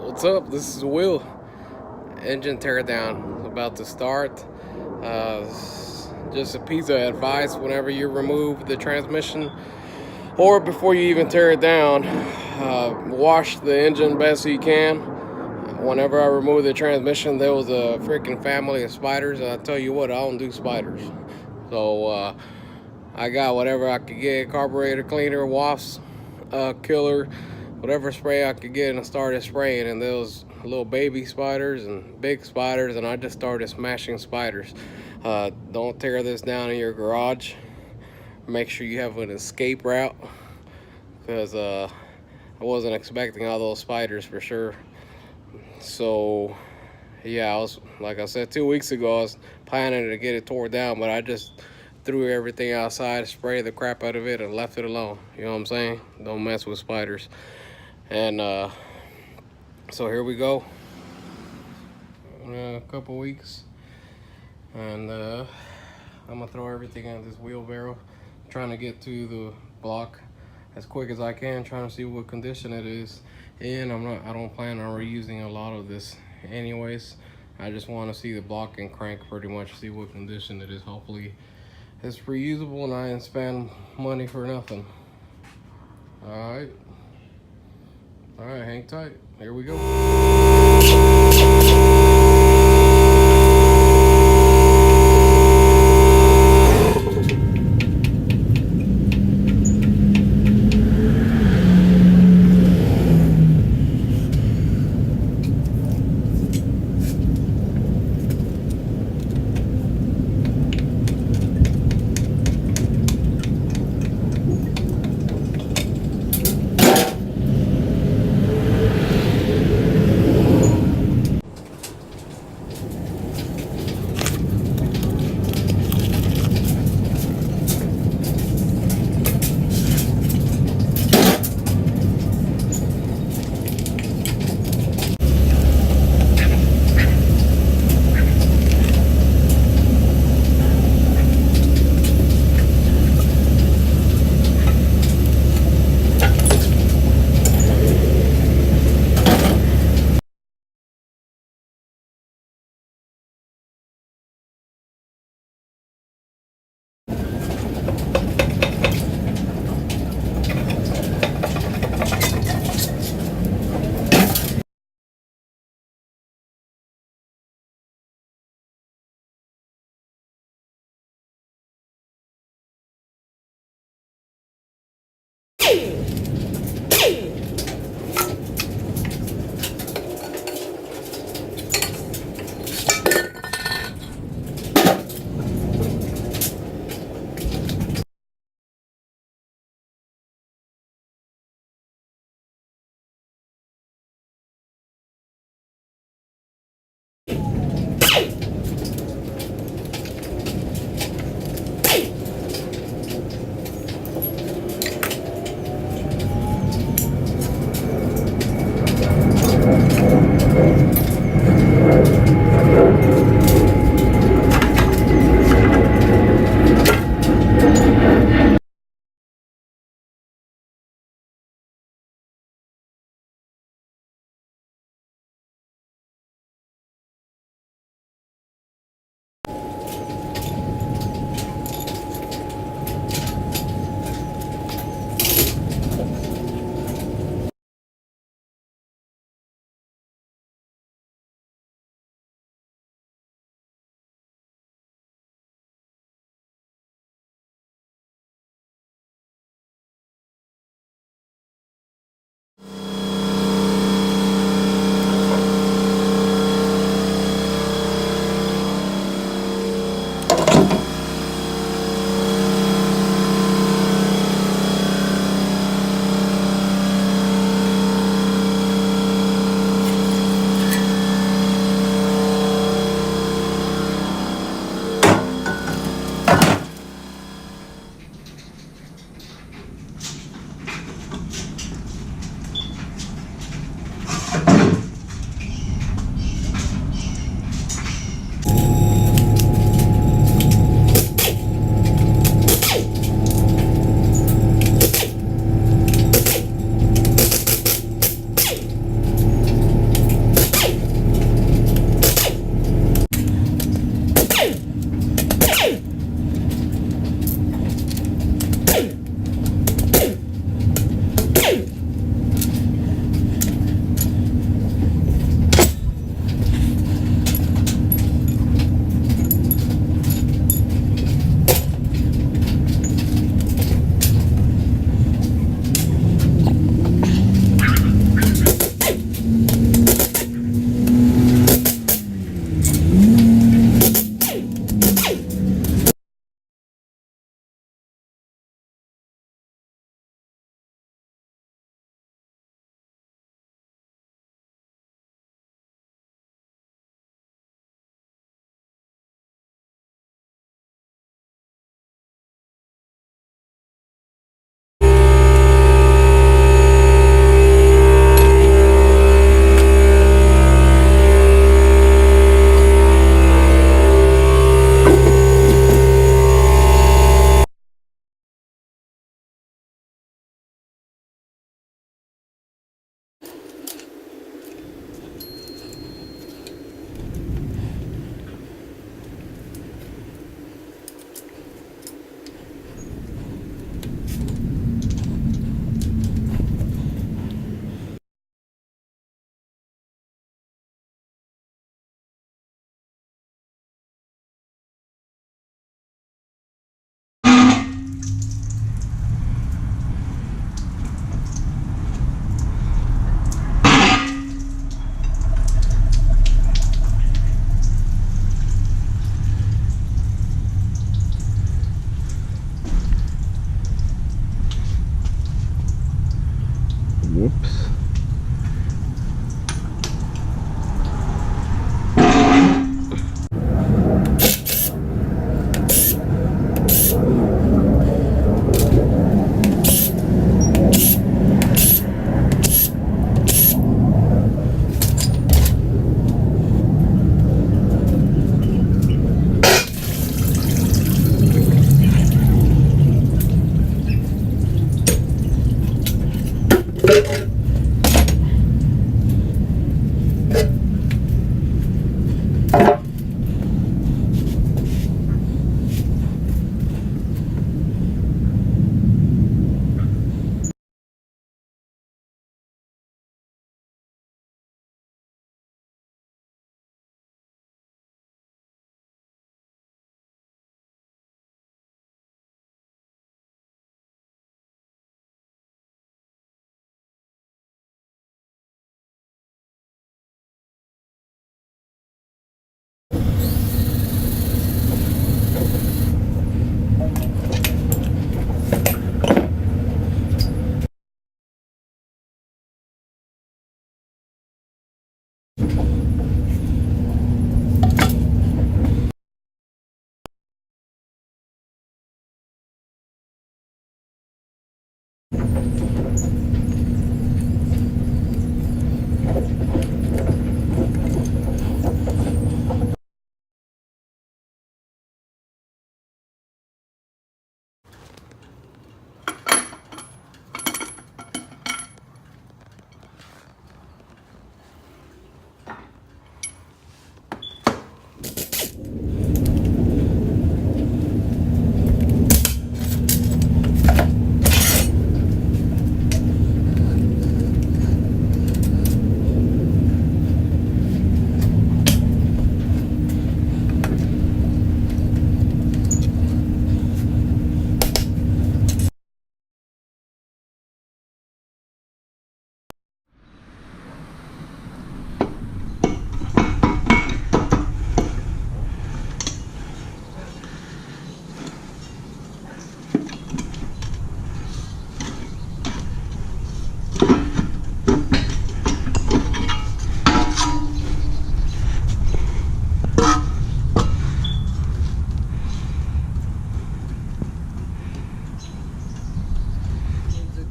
What's up? This is Will. Engine teardown about to start. Uh, just a piece of advice: whenever you remove the transmission, or before you even tear it down, wash the engine best you can. Whenever I removed the transmission, there was a freaking family of spiders, and I tell you what, I don't do spiders. So I got whatever I could get: carburetor cleaner, wasp killer, whatever spray I could get, and I started spraying. And there was little baby spiders and big spiders, and I just started smashing spiders. Don't tear this down in your garage. Make sure you have an escape route, because I wasn't expecting all those spiders for sure. So yeah, I was, like I said, 2 weeks ago I was planning to get it tore down, but I just threw everything outside, sprayed the crap out of it, and left it alone. You know what I'm saying? Don't mess with spiders. And so here we go. A couple weeks, and I'm gonna throw everything in this wheelbarrow, trying to get to the block as quick as I can, trying to see what condition it is in. I don't plan on reusing a lot of this anyways. I just want to see the block and crank, pretty much see what condition it is. Hopefully it's reusable and I didn't spend money for nothing. All right, hang tight. Here we go.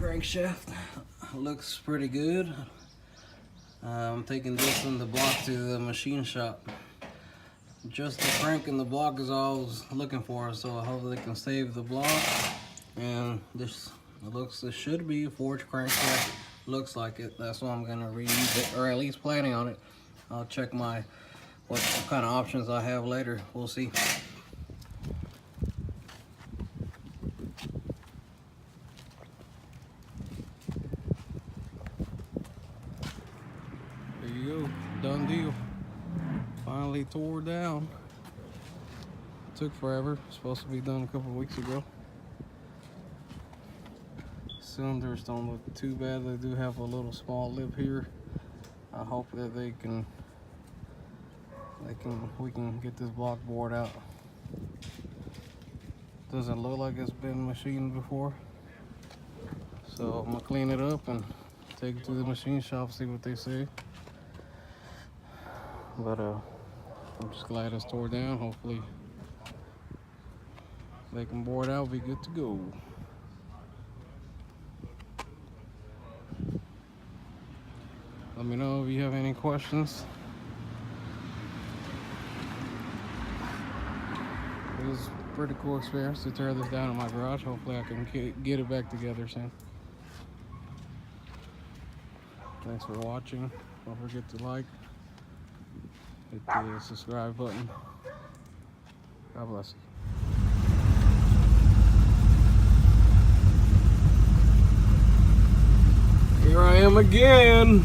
Crankshaft looks pretty good. I'm taking this in the block to the machine shop. Just the crank in the block is all I was looking for, so I hope they can save the block. And this should be a forged crankshaft. Looks like it. That's why I'm gonna reuse it, or at least planning on it. I'll check what kind of options I have later. We'll see. There you go, done deal. Finally tore down. Took forever. Supposed to be done a couple of weeks ago. Cylinders don't look too bad. They do have a little small lip here. I hope that we can get this block bored out. Doesn't look like it's been machined before. So I'm gonna clean it up and take it to the machine shop, see what they say. But I'm just glad it's tore down. Hopefully they can bore it out, be good to go. Let me know if you have any questions. It was a pretty cool experience to tear this down in my garage. Hopefully I can get it back together soon. Thanks for watching. Don't forget to like, hit the subscribe button. God bless you. Here I am again.